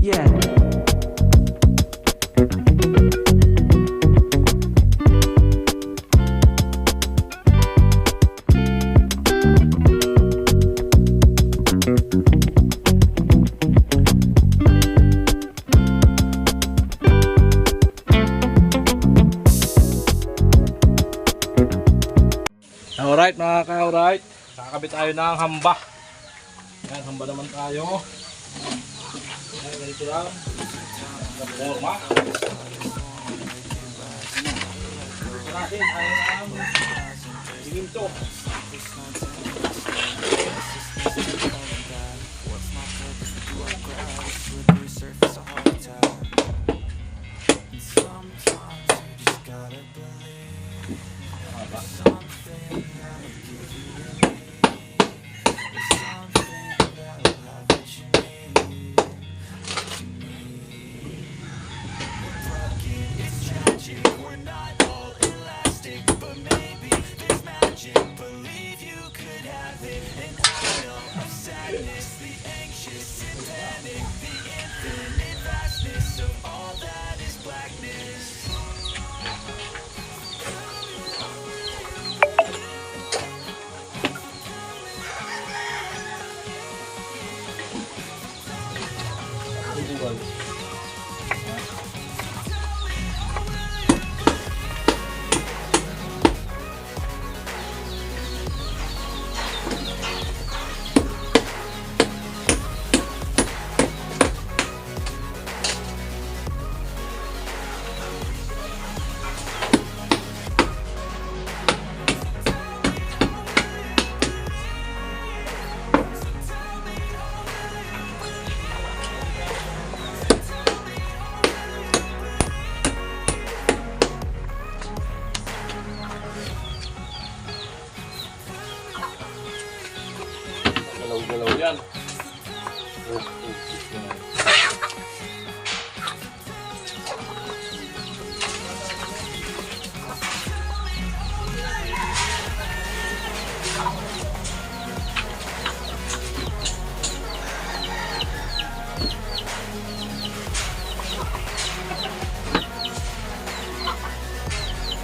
Yeah. Alright mga ka-alright, kakabit tayo ng hamba. Yan, hamba naman tayo. Yan, ganito lang. Forma. Ito natin, ayaw na siminto. Galaw-galaw yan.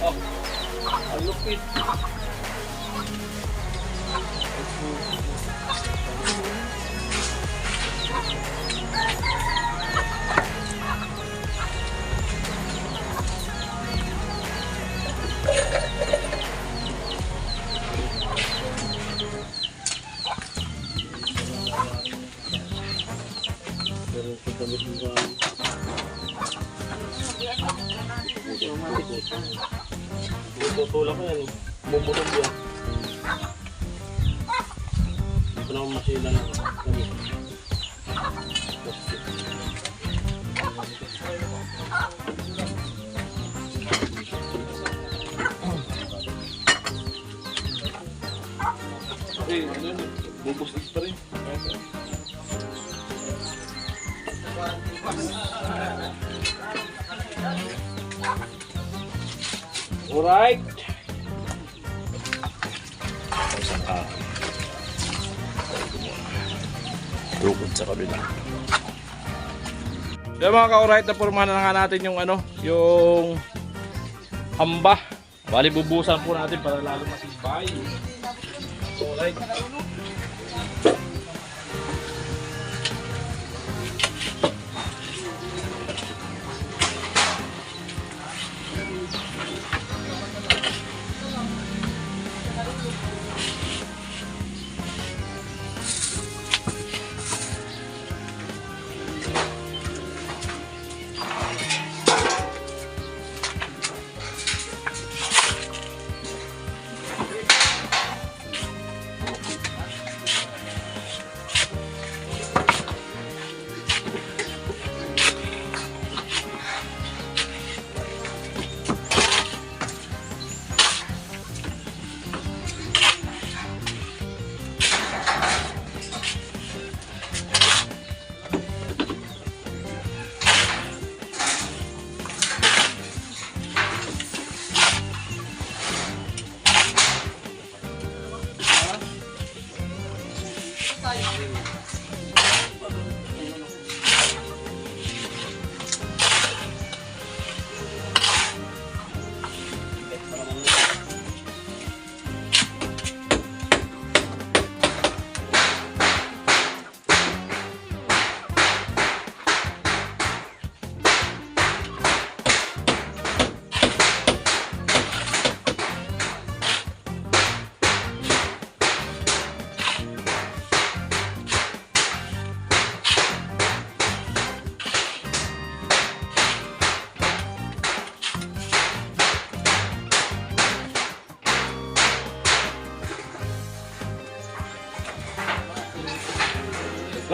Oh, ang lupit. Tutulak ko yan, bubutog yan. Hindi ko naman masila na kami. Eh, ano yun? Bubustig pa rin. Alright. Isang kahoy. Tukod sa kabila. So mga ka-alright, napurmahan na nga natin yung ano, yung hamba. Bali bubusan po natin para lalo masibay. Alright.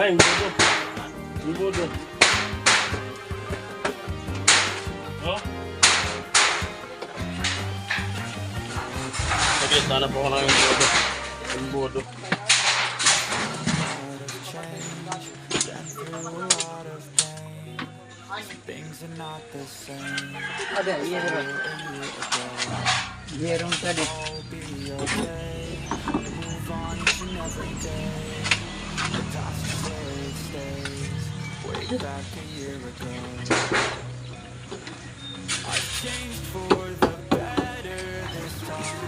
Ay, yung bodo. Yung bodo. Oh? Sige, sana po ko lang yung bodo. Yung bodo. Things are not the same. Ada, iya diba? Merong tadi. I'll be okay. Move on each and every day. The past is where it stays. Way back a year ago. I've changed for the better this time.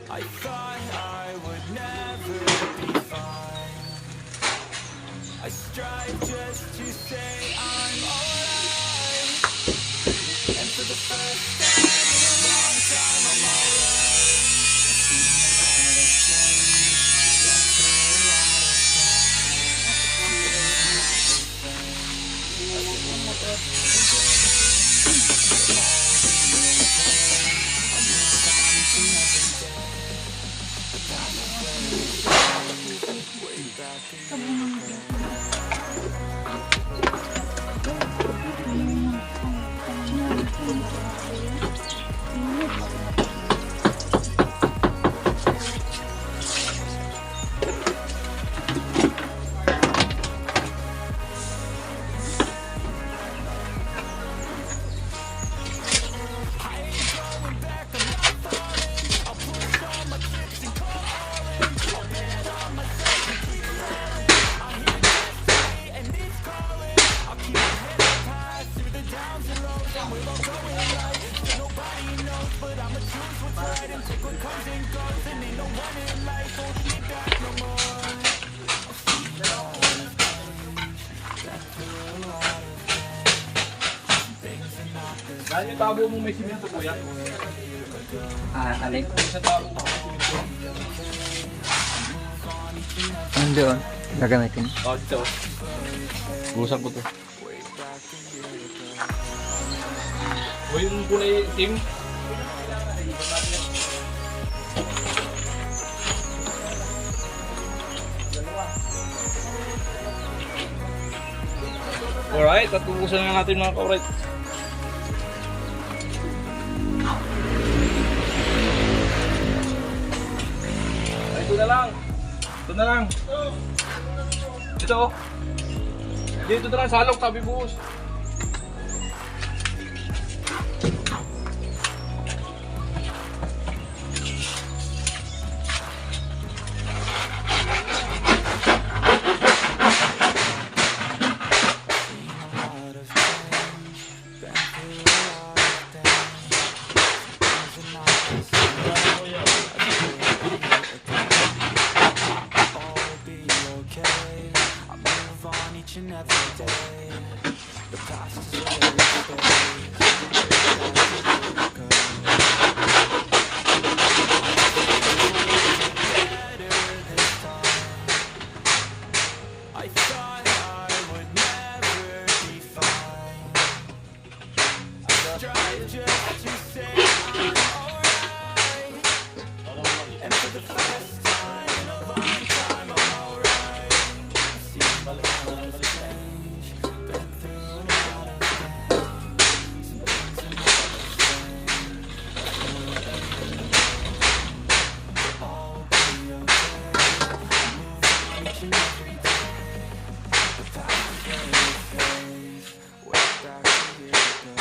I thought I would never be fine. I strive just to say I'm alright. And for the first time in a long time I'm alright. I've seen a lot of change, gone through a lot of way back a year ago. Dahil yung tabo mo may simento po yan. Alin? Sa tabo mo may simento. Nandoon. Gagamitin. Dito. Busan ko to. O yung kulay itim. Alright, at ubusan na natin mga ka-alright. Ito na lang. Ito na lang. Dito. Dito na lang, salok, tabi buhos. And every day, the past is where it stays. Better this time. I thought I would never be fine. I strive just to say I'm alright. And for the first time in a long time I'm alright. I've seen a lot of change, been through a lot of things. Some things are not the same. But I'll be okay. Move on each and every day. The past is where it stays. Way back a year ago.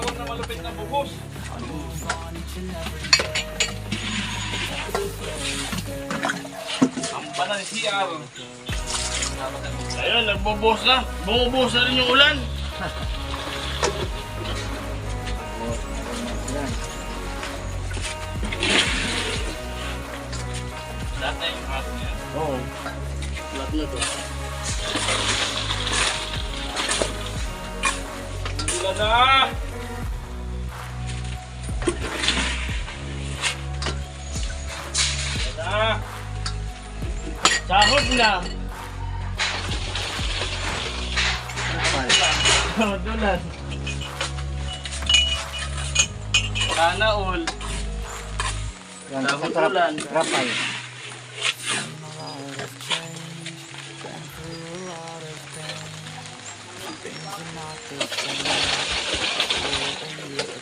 tinatawag na malupit na buhos. Hamba na ni CR. Ayun, nagbubuhos na. Bumubuhos na rin yung ulan. Lahat na yung hapon niya. Oo. Lahat na to. Wala na! Wala na! Sahod na. Dulan. Sana all. Yan, Tapos sa ulan. trapal.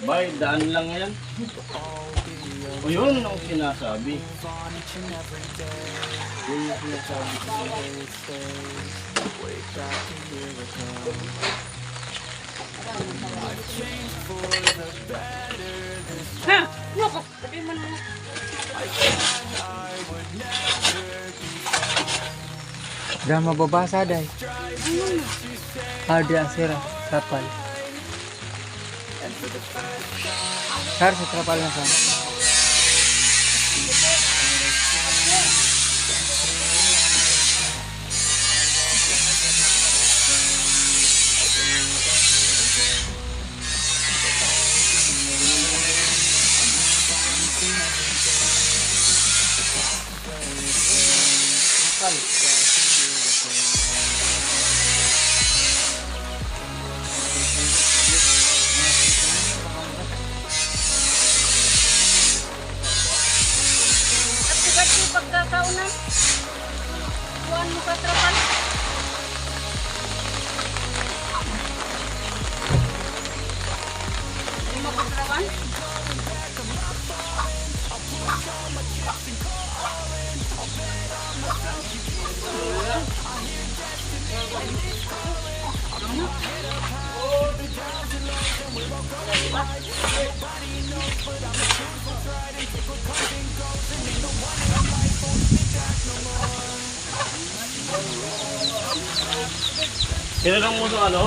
Bay, daan lang yan. O yun ang sinasabi. Yun ang sinasabi. Ha! Nako, sabi mo na. Dah mababasa dah. Ada asira trapal. Sar sa trapal na sa. At sigat yung pagkakaunan. Buwan mo ka trapal. Hindi mo ka trapan? Kailan mo sa ano?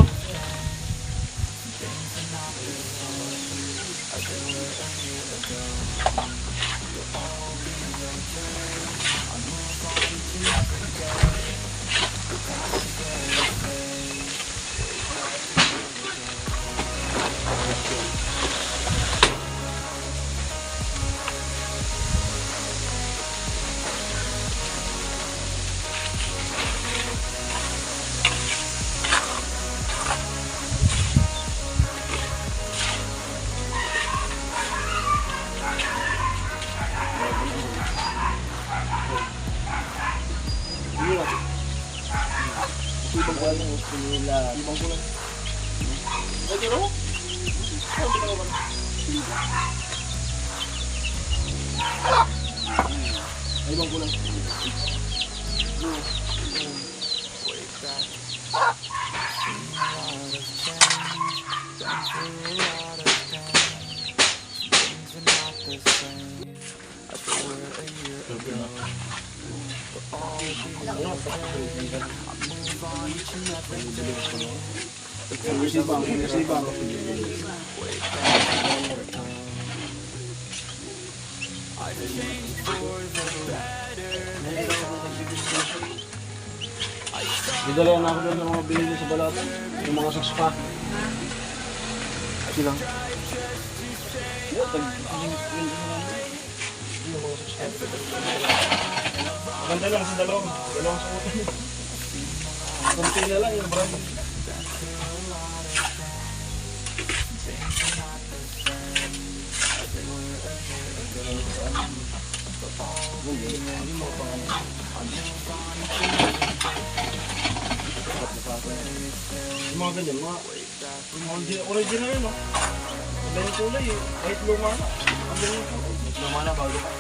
Ibang ko lang gusto nila. Ibang ko lang. Lagi ro? Sabi na naman. Ibang ko lang. Didala na ako doon sa mga binili sa balatan. Yung mga saspa. Silang. Maganda lang sa dalawang. Dalawang sukutan. Kunti na lang yung brand. Yung mga ganyan, mga original yun, no? Ang ganyan kulay eh. Kahit luma na. Ang ganyan kulay. Luma na bago pa.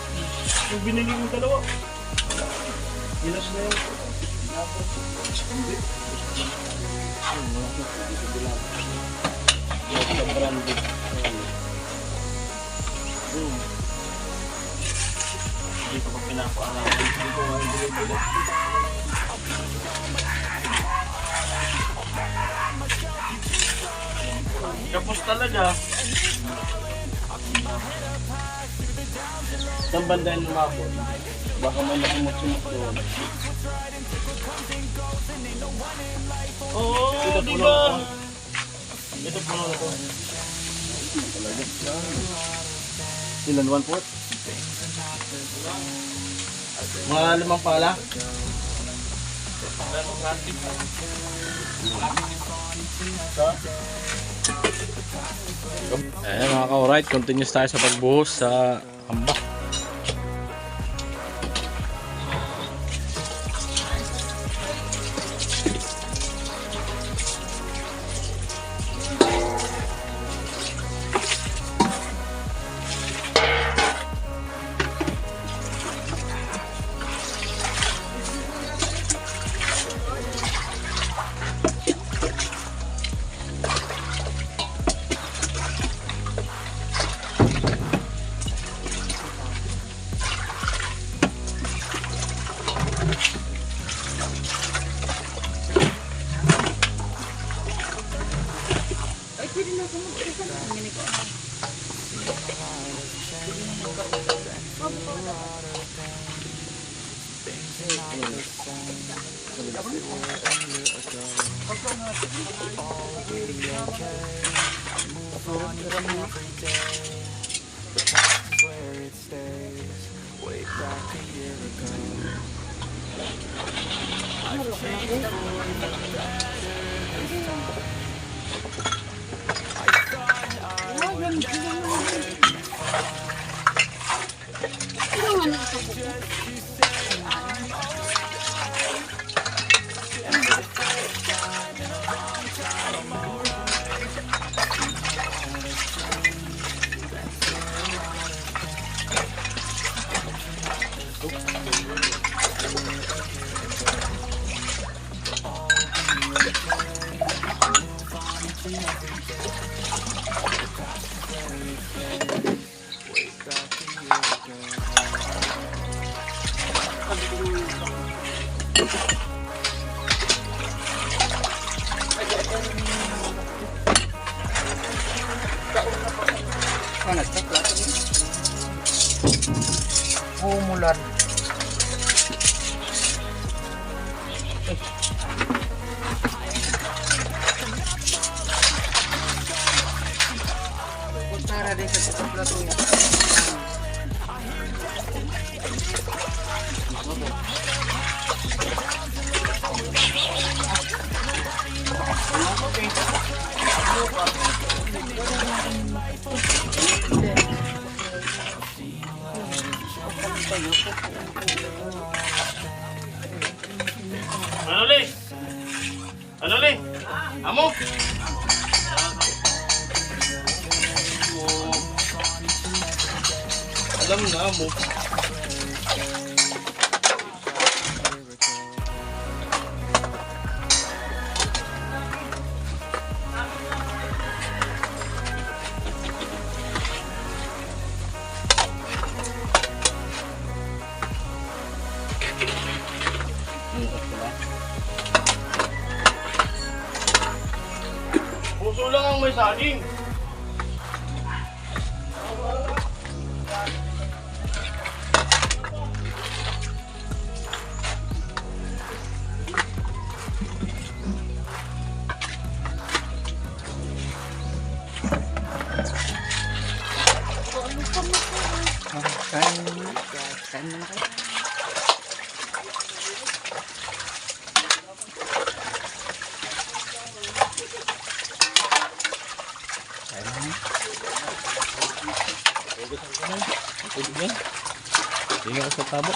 Yung binili kong dalawa. Ilas na yung hindi. Yung mga branded. Kapos talaga. Saan banda yung lumabot? Baka may nakimot-simot doon. Oo, di ba? Ito puno na to. Ilan? 1/4? Mga 5 pala? Ayan mga ka-alright, continuous tayo sa pagbuhos sa hamba. Where it stays, way back a year ago. I've changed for the better this time. I thought I would never be fine. Just to say I'm alright. And for the first time in a long time I'm alright. Umulan. Puntara din sa tukang plato niya. Ano li? Ano li? Amo? Alam na mo. Puso lang ang may saging. Kain mo na kayo. Tubig yan. Tingnan ko sa tabo.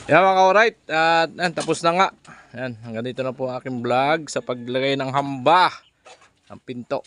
Yan mga ka-alright. At tapos na nga. Yan, hanggang dito na po aking vlog sa paglagay ng hamba ng pinto.